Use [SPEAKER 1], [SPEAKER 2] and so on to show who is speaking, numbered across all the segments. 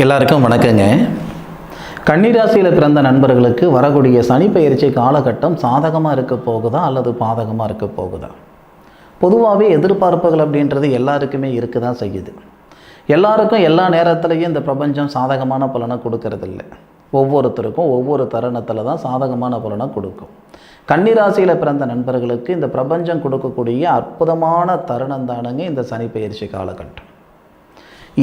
[SPEAKER 1] எல்லாருக்கும் வணக்கங்க. கன்னிராசியில் பிறந்த நண்பர்களுக்கு வரக்கூடிய சனி பெயர்ச்சி காலகட்டம் சாதகமாக இருக்க போகுதா அல்லது பாதகமாக இருக்க போகுதா? பொதுவாகவே எதிர்பார்ப்புகள் அப்படின்றது எல்லாருக்குமே இருக்க தான் செய்யுது. எல்லாருக்கும் எல்லா நேரத்துலையும் இந்த பிரபஞ்சம் சாதகமான பலனை கொடுக்கறதில்ல. ஒவ்வொருத்தருக்கும் ஒவ்வொரு தருணத்தில் தான் சாதகமான பலனை கொடுக்கும். கன்னிராசியில் பிறந்த நண்பர்களுக்கு இந்த பிரபஞ்சம் கொடுக்கக்கூடிய அற்புதமான தருணம் தானுங்க இந்த சனி பெயர்ச்சி காலகட்டம்.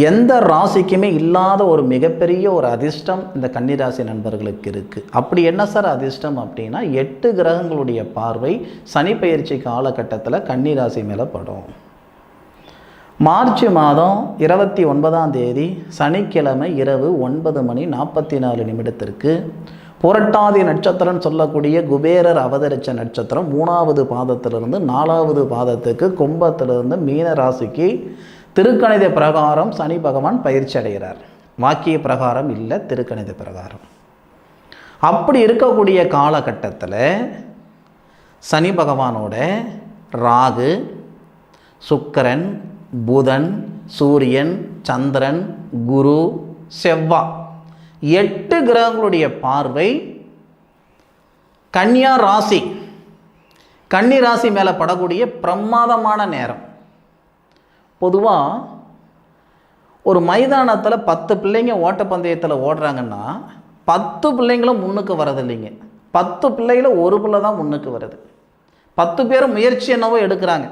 [SPEAKER 1] எந்த ராசிக்குமே இல்லாத ஒரு மிகப்பெரிய ஒரு அதிர்ஷ்டம் இந்த கன்னிராசி நண்பர்களுக்கு இருக்குது. அப்படி என்ன சார் அதிர்ஷ்டம் அப்படின்னா, 8 கிரகங்களுடைய பார்வை சனி பெயர்ச்சி காலகட்டத்தில் கன்னிராசி மேலே படும். மார்ச் மாதம் 29ஆம் தேதி சனிக்கிழமை இரவு 9:44 புரட்டாதி நட்சத்திரம் சொல்லக்கூடிய குபேரர் அவதரித்த நட்சத்திரம் 3வது பாதத்திலிருந்து 4வது பாதத்துக்கு கும்பத்திலிருந்து மீன ராசிக்கு திருக்கணித பிரகாரம் சனி பகவான் பயிற்சி அடைகிறார். வாக்கிய பிரகாரம் இல்லை, திருக்கணித பிரகாரம். அப்படி இருக்கக்கூடிய காலகட்டத்தில் சனி பகவானோட ராகு, சுக்கிரன், புதன், சூரியன், சந்திரன், குரு, செவ்வாய் 8 கிரகங்களுடைய பார்வை கன்னியா ராசி மேலே படக்கூடிய பிரமாதமான நேரம். பொதுவாக ஒரு மைதானத்தில் 10 பிள்ளைங்க ஓட்டப்பந்தயத்தில் ஓடுறாங்கன்னா 10 பிள்ளைங்களும் முன்னுக்கு வரதில்லைங்க. 10 பிள்ளைகளும் ஒரு பிள்ளை தான் முன்னுக்கு வருது. 10 பேரும் முயற்சி என்னவோ எடுக்கிறாங்க.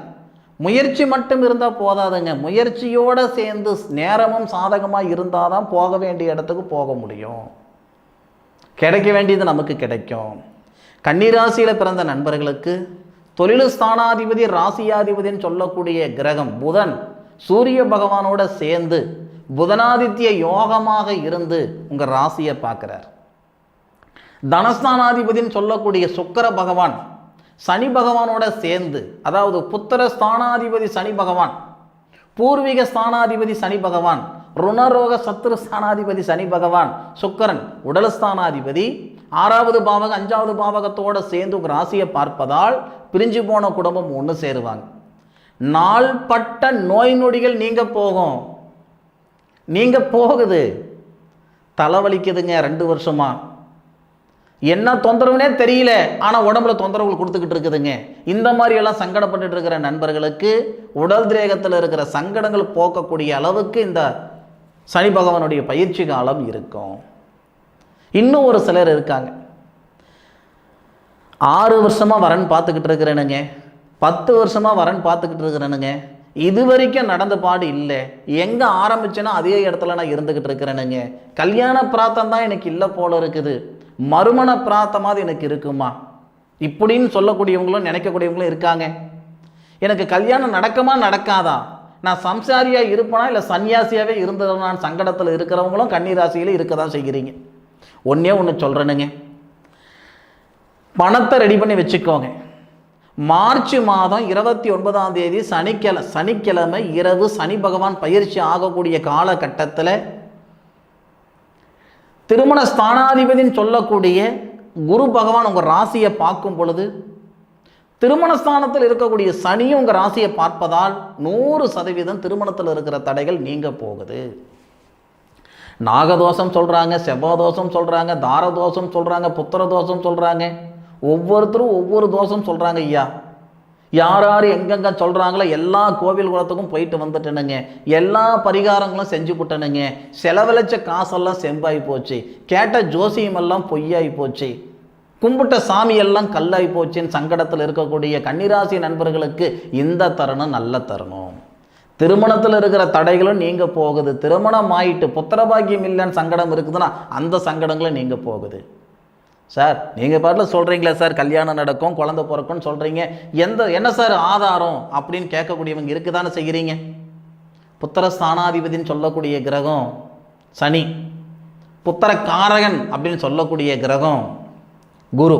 [SPEAKER 1] முயற்சி மட்டும் இருந்தால் போதாதுங்க. முயற்சியோடு சேர்ந்து நேரமும் சாதகமாக இருந்தால் தான் போக வேண்டிய இடத்துக்கு போக முடியும். கிடைக்க வேண்டியது நமக்கு கிடைக்கும். கன்னிராசியில் பிறந்த நண்பர்களுக்கு தொழில் ஸ்தானாதிபதி ராசியாதிபதினு சொல்லக்கூடிய கிரகம் புதன் சூரிய பகவானோட சேர்ந்து புதனாதித்ய யோகமாக இருந்து உங்கள் ராசியை பார்க்குறார். தனஸ்தானாதிபதினு சொல்லக்கூடிய சுக்கிர பகவான் சனி பகவானோட சேர்ந்து, அதாவது புத்திர ஸ்தானாதிபதி சனி பகவான், பூர்வீக ஸ்தானாதிபதி சனி பகவான், ருணரோக சத்ரு ஸ்தானாதிபதி சனி பகவான், சுக்கிரன் உடல் ஸ்தானாதிபதி 6வது பாவகம் 5வது பாவகத்தோடு சேர்ந்து உங்கள் ராசியை பார்ப்பதால் பிரிஞ்சு போன குடும்பம் ஒன்று சேருவாங்க. நாள்பட்ட நோய் நொடிகள் நீங்க போகுது. தலைவலிக்குதுங்க 2 வருஷமா, என்ன தொந்தரவுனே தெரியல, ஆனால் உடம்புல தொந்தரவுகள் கொடுத்துக்கிட்டு இருக்குதுங்க. இந்த மாதிரியெல்லாம் சங்கடப்பட்டு இருக்கிற நண்பர்களுக்கு உடல் திரேகத்தில் இருக்கிற சங்கடங்கள் போக்கக்கூடிய அளவுக்கு இந்த சனி பகவானுடைய பயிற்சி காலம் இருக்கும். இன்னும் ஒரு சிலர் இருக்காங்க, 6 வருஷமாக வரன் பார்த்துக்கிட்டு இருக்கிறேனுங்க, 10 வருஷமாக வரன் பார்த்துக்கிட்டு இருக்கிறேனுங்க, இது வரைக்கும் நடந்த பாடு இல்லை, எங்கே ஆரம்பிச்சேன்னா அதே இடத்துல நான் இருந்துக்கிட்டு இருக்கிறேனுங்க, கல்யாண பிரார்த்தம் தான் எனக்கு இல்லை போல இருக்குது, மறுமண பிரார்த்தமாவது எனக்கு இருக்குமா இப்படின்னு சொல்லக்கூடியவங்களும் நினைக்கக்கூடியவங்களும் இருக்காங்க. எனக்கு கல்யாணம் நடக்குமா நடக்காதா, நான் சம்சாரியாக இருப்பேனா இல்லை சன்னியாசியாகவே இருந்ததுனான் சங்கடத்தில் இருக்கிறவங்களும் கன்னிராசியில் இருக்க தான் செய்கிறீங்க. ஒன்றே ஒன்று சொல்கிறேனுங்க, பணத்தை ரெடி பண்ணி வச்சுக்கோங்க. மார்ச் மாதம் 29ஆம் தேதி சனிக்கிழமை இரவு சனி பகவான் பயிற்சி ஆகக்கூடிய காலகட்டத்தில் திருமண ஸ்தானாதிபதினு சொல்லக்கூடிய குரு பகவான் உங்கள் ராசியை பார்க்கும் பொழுது திருமண ஸ்தானத்தில் இருக்கக்கூடிய சனியும் உங்கள் ராசியை பார்ப்பதால் 100% திருமணத்தில் இருக்கிற தடைகள் நீங்க போகுது. நாகதோஷம் சொல்கிறாங்க, செவ்வாதோஷம் சொல்கிறாங்க, தாரதோஷம் சொல்கிறாங்க, புத்திரதோஷம் சொல்கிறாங்க, ஒவ்வொருத்தரும் ஒவ்வொரு தோஷம் சொல்கிறாங்க. ஐயா யார் எங்கெங்க சொல்கிறாங்களோ எல்லா கோவில் குளத்துக்கும் போயிட்டு வந்துட்டேனுங்க, எல்லா பரிகாரங்களும் செஞ்சு விட்டனுங்க, செலவழிச்ச காசெல்லாம் செம்பாகி போச்சு, கேட்ட ஜோசியமெல்லாம் பொய்யாகி போச்சு, கும்பிட்ட சாமியெல்லாம் கல்லாகி போச்சுன்னு சங்கடத்தில் இருக்கக்கூடிய கன்னிராசி நண்பர்களுக்கு இந்த தருணம் நல்ல தருணம். திருமணத்தில் இருக்கிற தடைகளும் நீங்க போகுது. திருமணம் ஆயிட்டு புத்திரபாகியம் இல்லைன்னு சங்கடம் இருக்குதுன்னா அந்த சங்கடங்களும் நீங்க போகுது. சார் நீங்கள் பாட்டில் சொல்கிறீங்களா சார் கல்யாணம் நடக்கும் குழந்தை பிறக்கும்னு சொல்கிறீங்க, என்ன சார் ஆதாரம் அப்படின்னு கேட்கக்கூடியவங்க இருக்குதானே செய்கிறீங்க. புத்திர ஸ்தானாதிபதினு சொல்லக்கூடிய கிரகம் சனி, புத்திர காரகன் அப்படின்னு சொல்லக்கூடிய கிரகம் குரு,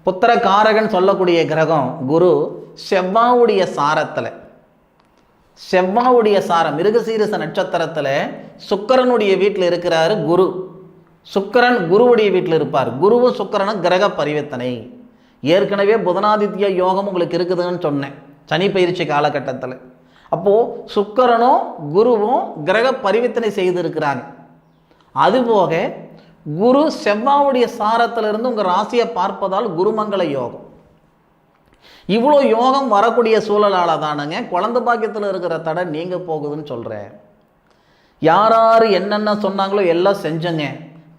[SPEAKER 1] புத்திர காரகன் சொல்லக்கூடிய கிரகம் குரு செவ்வாவுடைய சாரம் மிருகசீரிச நட்சத்திரத்தில் சுக்கிரனுடைய வீட்டில் இருக்கிறாரு குரு. சுக்கிரன் குருவுடைய வீட்டில் இருப்பார். குருவும் சுக்கிரனும் கிரக பரிவர்த்தனை. ஏற்கனவே புதனாதித்ய யோகம் உங்களுக்கு இருக்குதுன்னு சொன்னேன் சனி பயிற்சி காலகட்டத்தில். அப்போது சுக்கிரனும் குருவும் கிரக பரிவர்த்தனை செய்திருக்கிறாங்க. அதுபோக குரு செவ்வாவுடைய சாரத்திலிருந்து உங்கள் ராசியை பார்ப்பதால் குருமங்கள யோகம். இவ்வளோ யோகம் வரக்கூடிய சூழலால் தானுங்க குழந்தை பாக்கியத்தில் இருக்கிற தடை நீங்க போகுதுன்னு சொல்கிறேன். யார் என்னென்ன சொன்னாங்களோ எல்லாம் செஞ்சங்க,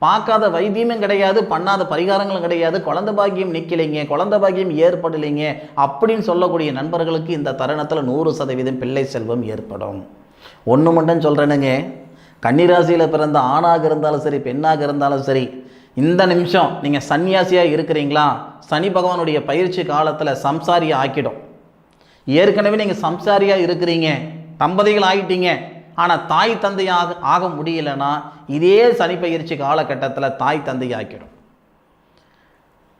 [SPEAKER 1] பார்க்காத வைத்தியமும் கிடையாது, பண்ணாத பரிகாரங்களும் கிடையாது, குழந்தை பாக்கியம் நிற்கலைங்க, குழந்தை பாக்கியம் ஏற்படலைங்க அப்படின்னு சொல்லக்கூடிய நண்பர்களுக்கு இந்த தருணத்தில் 100% பிள்ளை செல்வம் ஏற்படும். ஒன்று மட்டும் சொல்கிறேனுங்க, கன்னிராசியில் பிறந்த ஆணாக இருந்தாலும் சரி பெண்ணாக இருந்தாலும் சரி, இந்த நிமிஷம் நீங்கள் சன்னியாசியாக இருக்கிறீங்களா, சனி பகவானுடைய பயிற்சி காலத்தில் சம்சாரியை ஆக்கிடும். ஏற்கனவே நீங்கள் சம்சாரியாக இருக்கிறீங்க, தம்பதிகள் ஆகிட்டீங்க, ஆனால் தாய் தந்தையாக ஆக முடியலைன்னா இதே சனி பயிற்சி காலகட்டத்தில் தாய் தந்தை ஆக்கிடும்.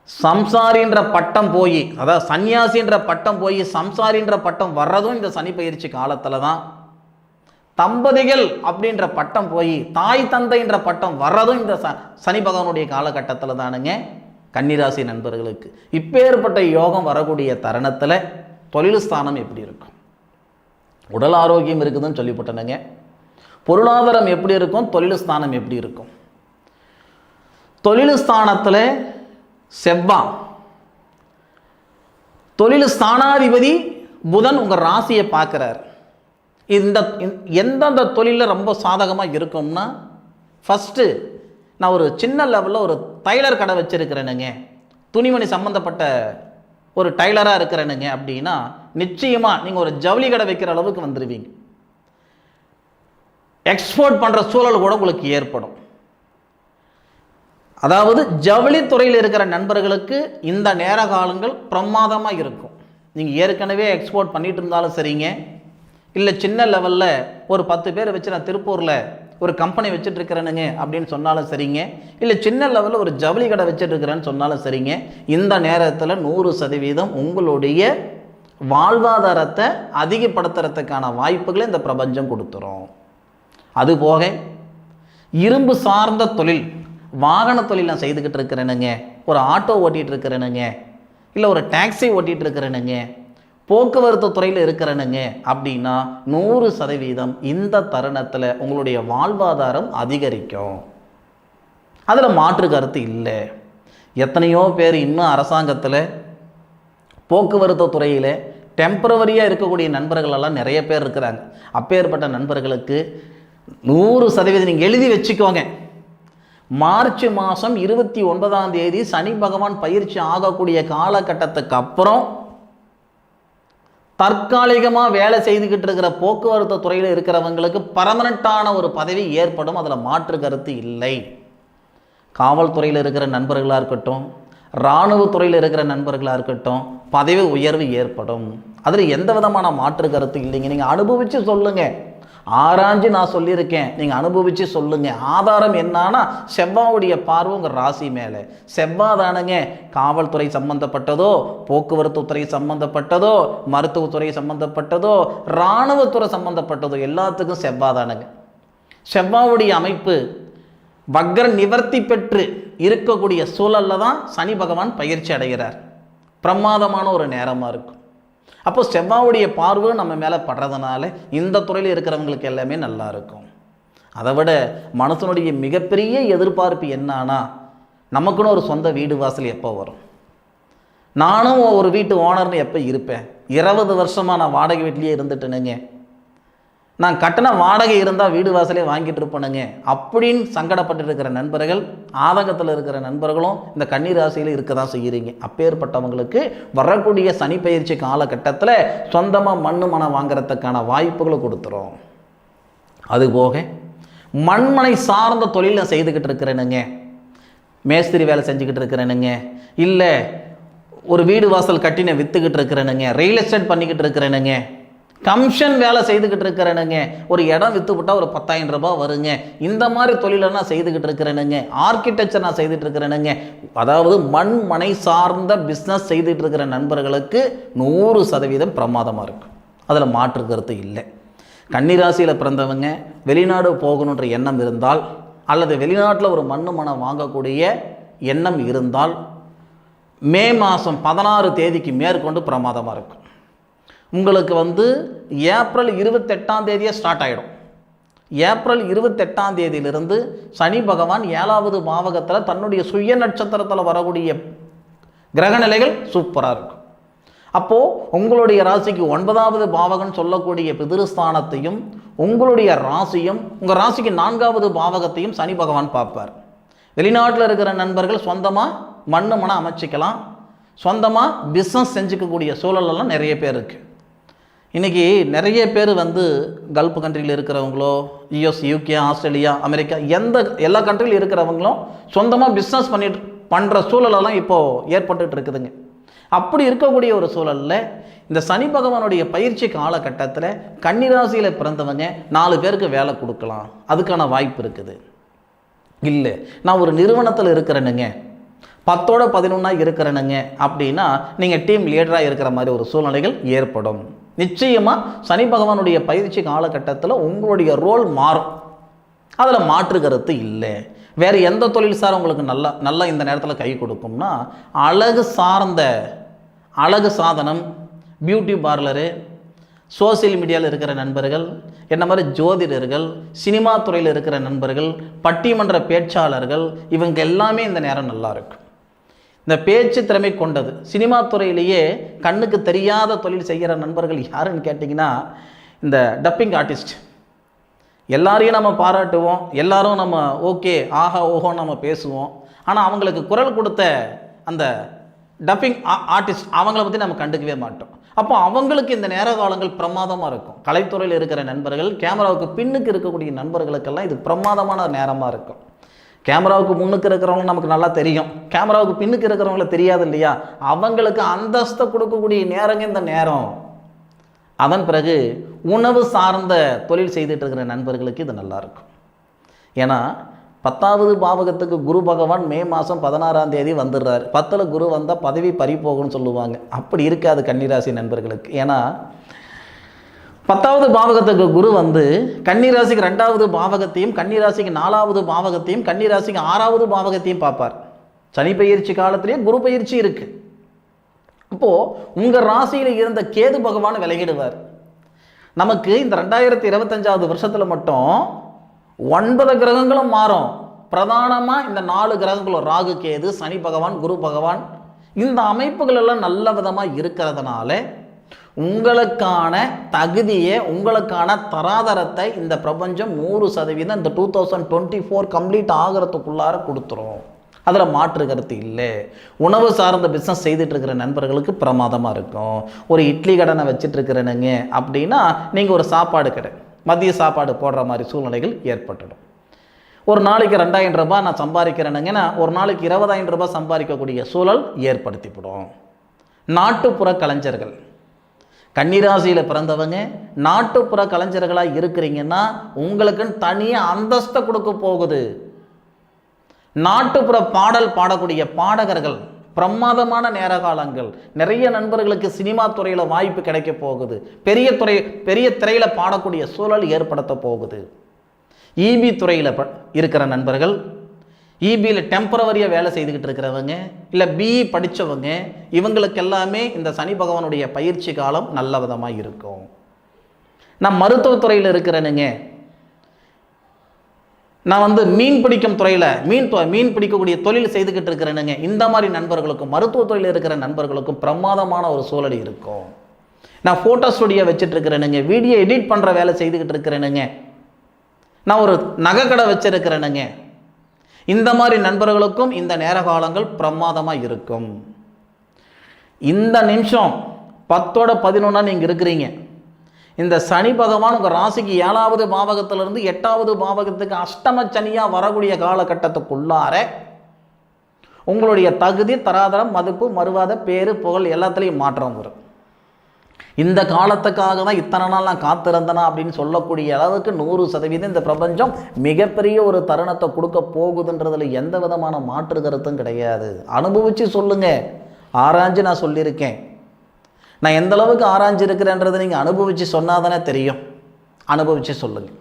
[SPEAKER 1] சம்சாரின்ற பட்டம் போய், அதாவது சன்னியாசின்ற பட்டம் போய் சம்சாரின்ற பட்டம் வர்றதும் இந்த சனி பயிற்சி காலத்தில் தான். தம்பதிகள் அப்படின்ற பட்டம் போய் தாய் தந்தைன்ற பட்டம் வர்றதும் இந்த சனி பகவானுடைய காலகட்டத்தில் தானுங்க. கன்னிராசி நண்பர்களுக்கு இப்பேற்பட்ட யோகம் வரக்கூடிய தருணத்தில் தொழில் ஸ்தானம் எப்படி இருக்கும், உடல் ஆரோக்கியம் இருக்குதுன்னு சொல்லிவிட்டனுங்க. பொருளாதாரம் எப்படி இருக்கும், தொழில் ஸ்தானம் எப்படி இருக்கும். தொழில் ஸ்தானத்தில் செவ்வாய், தொழில் ஸ்தானாதிபதி புதன் உங்கள் ராசியை பார்க்குறார். எந்தெந்த தொழிலில் ரொம்ப சாதகமாக இருக்கும்னா, ஃபஸ்ட்டு நான் ஒரு சின்ன லெவலில் ஒரு டைலர் கடை வச்சுருக்கிறேனுங்க, துணிமணி சம்மந்தப்பட்ட ஒரு டைலராக இருக்கிறேனுங்க அப்படின்னா நிச்சயமாக நீங்கள் ஒரு ஜவுளி கடை வைக்கிற அளவுக்கு வந்துடுவீங்க. எக்ஸ்போர்ட் பண்ணுற சூழல் கூட உங்களுக்கு ஏற்படும். அதாவது ஜவுளி துறையில் இருக்கிற நண்பர்களுக்கு இந்த நேர காலங்கள் பிரமாதமாக இருக்கும். நீங்கள் ஏற்கனவே எக்ஸ்போர்ட் பண்ணிட்டு இருந்தாலும் சரிங்க, இல்லை சின்ன லெவலில் ஒரு 10 பேர் வச்சு நான் திருப்பூரில் ஒரு கம்பெனி வச்சுட்ருக்கிறேனுங்க அப்படின்னு சொன்னாலும் சரிங்க, இல்லை சின்ன லெவலில் ஒரு ஜவுளி கடை வச்சுட்ருக்கிறேன்னு சொன்னாலும் சரிங்க, இந்த நேரத்தில் 100% உங்களுடைய வாழ்வாதாரத்தை அதிகப்படுத்துறதுக்கான வாய்ப்புகளை இந்த பிரபஞ்சம் கொடுத்துரும். அதுபோக இரும்பு சார்ந்த தொழில், வாகன தொழில் நான் செய்துக்கிட்டு இருக்கிறேனுங்க, ஒரு ஆட்டோ ஓட்டிகிட்டு இருக்கிறேனுங்க, இல்லை ஒரு டாக்ஸி ஓட்டிகிட்டு இருக்கிறேனுங்க, போக்குவரத்து துறையில் இருக்கிறேனுங்க அப்படின்னா 100% இந்த தருணத்தில் உங்களுடைய வாழ்வாதாரம் அதிகரிக்கும். அதில் மாற்று கருத்து இல்லை. எத்தனையோ பேர் இன்னும் அரசாங்கத்தில் போக்குவரத்து துறையில் டெம்பரவரியாக இருக்கக்கூடிய நண்பர்களெல்லாம் நிறைய பேர் இருக்கிறாங்க. அப்பேற்பட்ட நண்பர்களுக்கு 100% நீங்கள் எழுதி வச்சுக்கோங்க, மார்ச் மாதம் 29ஆம் தேதி சனி பகவான் பயிற்சி ஆகக்கூடிய காலகட்டத்துக்கு அப்புறம் தற்காலிகமாக வேலை செய்துக்கிட்டு இருக்கிற போக்குவரத்து துறையில் இருக்கிறவங்களுக்கு பர்மனண்ட்டான ஒரு பதவி ஏற்படும். அதில் மாற்று கருத்து இல்லை. காவல்துறையில் இருக்கிற நண்பர்களாக இருக்கட்டும், இராணுவத்துறையில் இருக்கிற நண்பர்களாக இருக்கட்டும், பதவி உயர்வு ஏற்படும். அதில் எந்த விதமான மாற்று கருத்து இல்லைங்க. நீங்கள் அனுபவித்து சொல்லுங்கள், ஆராய்ஞ்சு நான் சொல்லியிருக்கேன், நீங்கள் அனுபவித்து சொல்லுங்கள். ஆதாரம் என்னன்னா செவ்வாவுடைய பார்வை உங்கள் ராசி மேலே. செவ்வாய் தானுங்க காவல்துறை சம்பந்தப்பட்டதோ, போக்குவரத்து துறை சம்பந்தப்பட்டதோ, மருத்துவத்துறை சம்பந்தப்பட்டதோ, இராணுவத்துறை சம்பந்தப்பட்டதோ எல்லாத்துக்கும் செவ்வாய் தானுங்க. செவ்வாவுடைய அமைப்பு வக்ர நிவர்த்தி பெற்று இருக்கக்கூடிய சூழலில் தான் சனி பகவான் பயிற்சி அடைகிறார். பிரமாதமான ஒரு நேரமாக இருக்கும். அப்போ செவ்வாவுடைய பார்வை நம்ம மேலே படுறதுனால இந்த துறையில் இருக்கிறவங்களுக்கு எல்லாமே நல்லா இருக்கும். அதை விட மனசனுடைய மிகப்பெரிய எதிர்பார்ப்பு என்னன்னா, நமக்குன்னு ஒரு சொந்த வீடு வாசல் எப்போ வரும். நானும் ஒரு வீட்டு ஓனர்னு எப்போ இருப்பேன். 20 வருஷமாக நான் வாடகை வீட்லேயே இருந்துட்டேனுங்க, நான் கட்டின வாடகை இருந்தால் வீடு வாசலே வாங்கிட்டு இருப்பேனுங்க அப்படின்னு சங்கடப்பட்டு இருக்கிற நண்பர்கள், ஆதங்கத்தில் இருக்கிற நண்பர்களும் இந்த கன்னி ராசியில் இருக்க தான் செய்கிறீங்க. அப்பேற்பட்டவங்களுக்கு வரக்கூடிய சனி பயிற்சி காலகட்டத்தில் சொந்தமாக மண் வாங்கிறதுக்கான வாய்ப்புகளை கொடுத்துரும். அதுபோக மண்மனை சார்ந்த தொழிலை செய்துக்கிட்டு இருக்கிறேனுங்க, மேஸ்திரி வேலை செஞ்சுக்கிட்டு இருக்கிறேனுங்க, இல்லை ஒரு வீடு வாசல் கட்டின விற்றுக்கிட்டு இருக்கிறேனுங்க, ரியல் எஸ்டேட் பண்ணிக்கிட்டு இருக்கிறேனுங்க, கமிஷன் வேலை செய்துக்கிட்டு இருக்கிறேனுங்க, ஒரு இடம் விற்று விட்டால் ஒரு 10,000 ரூபாய் வருங்க, இந்த மாதிரி தொழிலை நான் செய்துக்கிட்டு இருக்கிறேனுங்க, ஆர்கிடெக்சர் நான் செய்துட்டு இருக்கிறேனுங்க. அதாவது மண் மனை சார்ந்த பிஸ்னஸ் செய்துட்டு இருக்கிற நண்பர்களுக்கு 100% பிரமாதமாக இருக்கும். அதில் மாற்று கருத்து இல்லை. கன்னிராசியில் பிறந்தவங்க வெளிநாடு போகணுன்ற எண்ணம் இருந்தால், அல்லது வெளிநாட்டில் ஒரு மனை வாங்கக்கூடிய எண்ணம் இருந்தால், மே மாதம் 16 தேதிக்கு மேற்கொண்டு பிரமாதமாக இருக்கும். உங்களுக்கு ஏப்ரல் 28ஆம் தேதியே ஸ்டார்ட் ஆகிடும். ஏப்ரல் 28ஆம் தேதியிலிருந்து சனி பகவான் 7வது பாவகத்தில் தன்னுடைய சுய நட்சத்திரத்தில் வரக்கூடிய கிரகநிலைகள் சூப்பராக இருக்கும். அப்போது உங்களுடைய ராசிக்கு 9வது பாவகம் சொல்லக்கூடிய பிதிருஸ்தானத்தையும் உங்களுடைய ராசியும் உங்கள் ராசிக்கு 4வது பாவகத்தையும் சனி பகவான் பார்ப்பார். வெளிநாட்டில் இருக்கிற நண்பர்கள் சொந்தமாக மனை அமைச்சிக்கலாம், சொந்தமாக பிஸ்னஸ் செஞ்சுக்கக்கூடிய சூழலெல்லாம் நிறைய பேர் இருக்குது. இன்றைக்கி நிறைய பேர் கல்ஃப் கண்ட்ரியில் இருக்கிறவங்களோ, யூஎஸ், யூகே, ஆஸ்திரேலியா, அமெரிக்கா, எல்லா கண்ட்ரியில் இருக்கிறவங்களும் சொந்தமாக பிஸ்னஸ் பண்ணுற சூழலெல்லாம் இப்போது ஏற்பட்டுட்டு இருக்குதுங்க. அப்படி இருக்கக்கூடிய ஒரு சூழலில் இந்த சனி பகவானுடைய பயிற்சி காலகட்டத்தில் கன்னிராசியில் பிறந்தவங்க 4 பேருக்கு வேலை கொடுக்கலாம், அதுக்கான வாய்ப்பு இருக்குது. இல்லை நான் ஒரு நிறுவனத்தில் இருக்கிறேனுங்க, 10ஓட 11 இருக்கிறேனுங்க அப்படின்னா நீங்கள் டீம் லீடராக இருக்கிற மாதிரி ஒரு சூழ்நிலைகள் ஏற்படும். நிச்சயமாக சனி பகவானுடைய பயிற்சி காலகட்டத்தில் உங்களுடைய ரோல் மாறும், அதில் மாற்று கருத்து இல்லை. வேறு எந்த தொழில் சார் உங்களுக்கு நல்லா இந்த நேரத்தில் கை கொடுக்கும்னா, அழகு சாதனம், பியூட்டி பார்லரு, சோசியல் மீடியாவில் இருக்கிற நண்பர்கள், என்ன மாதிரி ஜோதிடர்கள், சினிமா துறையில் இருக்கிற நண்பர்கள், பட்டிமன்ற பேச்சாளர்கள், இவங்க எல்லாமே இந்த நேரம் நல்லா இருக்கும். இந்த பேச்சு திறமை கொண்டது சினிமா துறையிலேயே கண்ணுக்கு தெரியாத தொழில் செய்கிற நண்பர்கள் யாருன்னு கேட்டிங்கன்னா, இந்த டப்பிங் ஆர்டிஸ்ட். எல்லாரையும் நம்ம பாராட்டுவோம், எல்லாரும் நம்ம ஓகே ஆஹா ஓஹோன்னு நம்ம பேசுவோம். ஆனால் அவங்களுக்கு குரல் கொடுத்த அந்த டப்பிங் ஆர்டிஸ்ட் அவங்கள பற்றி நம்ம கண்டுக்கவே மாட்டோம். அப்போ அவங்களுக்கு இந்த நேர காலங்கள் பிரமாதமாக இருக்கும். கலைத்துறையில் இருக்கிற நண்பர்கள், கேமராவுக்கு பின்னுக்கு இருக்கக்கூடிய நண்பர்களுக்கெல்லாம் இது பிரமாதமான நேரமாக இருக்கும். கேமராவுக்கு முன்னுக்கு இருக்கிறவங்க நமக்கு நல்லா தெரியும், கேமராவுக்கு பின்னுக்கு இருக்கிறவங்கள தெரியாது இல்லையா? அவங்களுக்கு அந்தஸ்தை கொடுக்கக்கூடிய நேரங்க இந்த நேரம். அதன் பிறகு உணவு சார்ந்த தொழில் செய்துட்டு இருக்கிற நண்பர்களுக்கு இது நல்லாயிருக்கும். ஏன்னா 10வது பாவகத்துக்கு குரு பகவான் மே மாதம் 16ஆம் தேதி வந்துடுறாரு. 10ல் குரு வந்தால் பதவி பறி போகும்னு சொல்லுவாங்க. அப்படி இருக்காது கன்னிராசி நண்பர்களுக்கு. ஏன்னா 10வது பாவகத்துக்கு குரு கன்னிராசிக்கு 2வது பாவகத்தையும், கன்னிராசிக்கு 4வது பாவகத்தையும், கன்னிராசிக்கு 6வது பாவகத்தையும் பார்ப்பார். சனி பயிற்சி காலத்திலேயே குரு பயிற்சி இருக்குது. அப்போது உங்கள் ராசியில் இருந்த கேது பகவான் விலகிடுவார். நமக்கு இந்த 2025வது வருஷத்தில் மட்டும் 9 கிரகங்களும் மாறும். பிரதானமாக இந்த 4 கிரகங்களும் ராகு, கேது, சனி பகவான், குரு பகவான், இந்த அமைப்புகள் எல்லாம் நல்ல விதமாக இருக்கிறதுனால உங்களுக்கான தகுதியை, உங்களுக்கான தராதரத்தை இந்த பிரபஞ்சம் 100% இந்த 2024 கம்ப்ளீட் ஆகிறதுக்குள்ளார கொடுத்துரும். அதில் மாற்று கருத்து இல்லை. உணவு சார்ந்த பிஸ்னஸ் செய்துட்டு இருக்கிற நண்பர்களுக்கு பிரமாதமாக இருக்கும். ஒரு இட்லி கடனை வச்சுட்டு இருக்கிறனுங்க அப்படின்னா நீங்கள் ஒரு சாப்பாடு கடை, மதிய சாப்பாடு போடுற மாதிரி சூழ்நிலைகள் ஏற்பட்டுடும். ஒரு நாளைக்கு 2000 ரூபாய் நான் சம்பாதிக்கிறேனுங்கன்னா ஒரு நாளைக்கு 20,000 ரூபாய் சம்பாதிக்கக்கூடிய சூழல் ஏற்படுத்திவிடும். நாட்டுப்புற கலைஞர்கள், கன்னிராசியில் பிறந்தவங்க நாட்டுப்புற கலைஞர்களாக இருக்கிறீங்கன்னா உங்களுக்குன்னு தனியாக அந்தஸ்தை கொடுக்க போகுது. நாட்டுப்புற பாடல் பாடக்கூடிய பாடகர்கள், பிரமாதமான நேர காலங்கள். நிறைய நண்பர்களுக்கு சினிமா துறையில் வாய்ப்பு கிடைக்க போகுது. பெரிய திரையில் பாடக்கூடிய சூழல் ஏற்படுத்த போகுது. இபி துறையில் இருக்கிற நண்பர்கள், இபியில் டெம்பரவரியாக வேலை செய்துக்கிட்டு இருக்கிறவங்க, இல்லை பிஇ படித்தவங்க, இவங்களுக்கு எல்லாமே இந்த சனி பகவானுடைய பயிற்சி காலம் நல்ல விதமாக இருக்கும். நான் மருத்துவத்துறையில் இருக்கிறேனுங்க, நான் மீன் பிடிக்கும் துறையில் மீன் பிடிக்கக்கூடிய தொழில் செய்துக்கிட்டு இருக்கிறேனுங்க, இந்த மாதிரி நண்பர்களுக்கும் மருத்துவத்துறையில் இருக்கிற நண்பர்களுக்கும் பிரமாதமான ஒரு சூழல் இருக்கும். நான் ஃபோட்டோ ஸ்டுடியோ வச்சுட்டு இருக்கிறேனுங்க, வீடியோ எடிட் பண்ணுற வேலை செய்துக்கிட்டு இருக்கிறேனுங்க, நான் ஒரு நகைக்கடை வச்சிருக்கிறேனுங்க, இந்த மாதிரி நண்பர்களுக்கும் இந்த நேர காலங்கள் பிரமாதமாக இருக்கும். இந்த நிமிஷம் 10ஓட 11 நீங்கள் இருக்கிறீங்க. இந்த சனி பகவான் உங்கள் ராசிக்கு 7வது பாவகத்திலிருந்து 8வது பாவகத்துக்கு அஷ்டம சனியாக வரக்கூடிய காலகட்டத்துக்குள்ளார உங்களுடைய தகுதி, தராதரம், மதிப்பு, மறுவாத, பேரு, புகழ் எல்லாத்துலேயும் மாற்றம் வரும். இந்த காலத்துக்காக தான் இத்தனை நாள் நான் காத்திருந்தனா அப்படின்னு சொல்லக்கூடிய அளவுக்கு 100% இந்த பிரபஞ்சம் மிகப்பெரிய ஒரு தருணத்தை கொடுக்க போகுதுன்றதுல எந்த விதமான மாற்று கருத்தும் கிடையாது. அனுபவித்து சொல்லுங்க, ஆராய்ஞ்சு நான் சொல்லியிருக்கேன். நான் எந்த அளவுக்கு ஆராய்ச்சி இருக்கிறேன்றதை நீங்கள் அனுபவித்து சொன்னால் தானே தெரியும். அனுபவித்து சொல்லுங்கள்.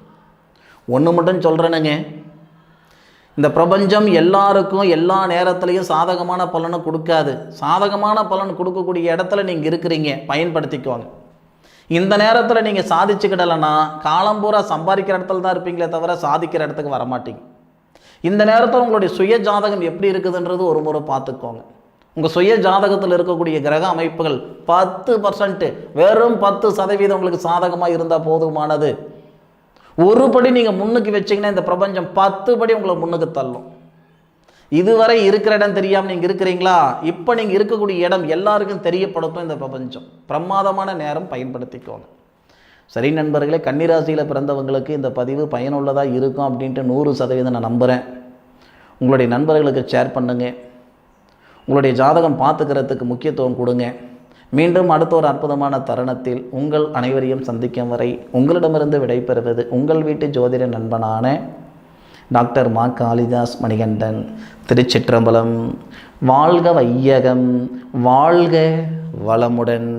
[SPEAKER 1] ஒன்று மட்டும் சொல்கிறேனுங்க, இந்த பிரபஞ்சம் எல்லாருக்கும் எல்லா நேரத்துலையும் சாதகமான பலனை கொடுக்காது. சாதகமான பலன் கொடுக்கக்கூடிய இடத்துல நீங்கள் இருக்கிறீங்க, பயன்படுத்திக்குவாங்க. இந்த நேரத்தில் நீங்கள் சாதிச்சுக்கிடலைன்னா காலம்பூரா சம்பாதிக்கிற இடத்துல தான் இருப்பீங்களே தவிர சாதிக்கிற இடத்துக்கு வரமாட்டீங்க. இந்த நேரத்தில் உங்களுடைய சுய ஜாதகம் எப்படி இருக்குதுன்றது ஒரு முறை பார்த்துக்கோங்க. உங்கள் சுய ஜாதகத்தில் இருக்கக்கூடிய கிரக அமைப்புகள் 10%, வெறும் 10% உங்களுக்கு சாதகமாக இருந்தால் போதுமானது. ஒரு படி நீங்கள் முன்னுக்கு வச்சிங்கன்னா இந்த பிரபஞ்சம் 10 படி உங்களை முன்னுக்கு தள்ளும். இதுவரை இருக்கிற இடம் தெரியாமல் நீங்கள் இருக்கிறீங்களா? இப்போ நீங்கள் இருக்கக்கூடிய இடம் எல்லாருக்கும் தெரியப்படுத்தும் இந்த பிரபஞ்சம். பிரமாதமான நேரம், பயன்படுத்திக்கோங்க. சரி நண்பர்களே, கன்னிராசியில் பிறந்தவங்களுக்கு இந்த பதிவு பயனுள்ளதாக இருக்கும் அப்படின்ட்டு 100% நான் நம்புகிறேன். உங்களுடைய நண்பர்களுக்கு ஷேர் பண்ணுங்க. உங்களுடைய ஜாதகம் பார்த்துக்கிறதுக்கு முக்கியத்துவம் கொடுங்க. மீண்டும் அடுத்த ஒரு அற்புதமான தருணத்தில் உங்கள் அனைவரையும் சந்திக்கும் வரை உங்களிடமிருந்து விடைபெறுவது உங்கள் வீட்டு ஜோதிட நண்பனான டாக்டர் மா. காளிதாஸ் மணிகண்டன். திருச்சிற்றம்பலம். வாழ்க வையகம், வாழ்க வளமுடன்.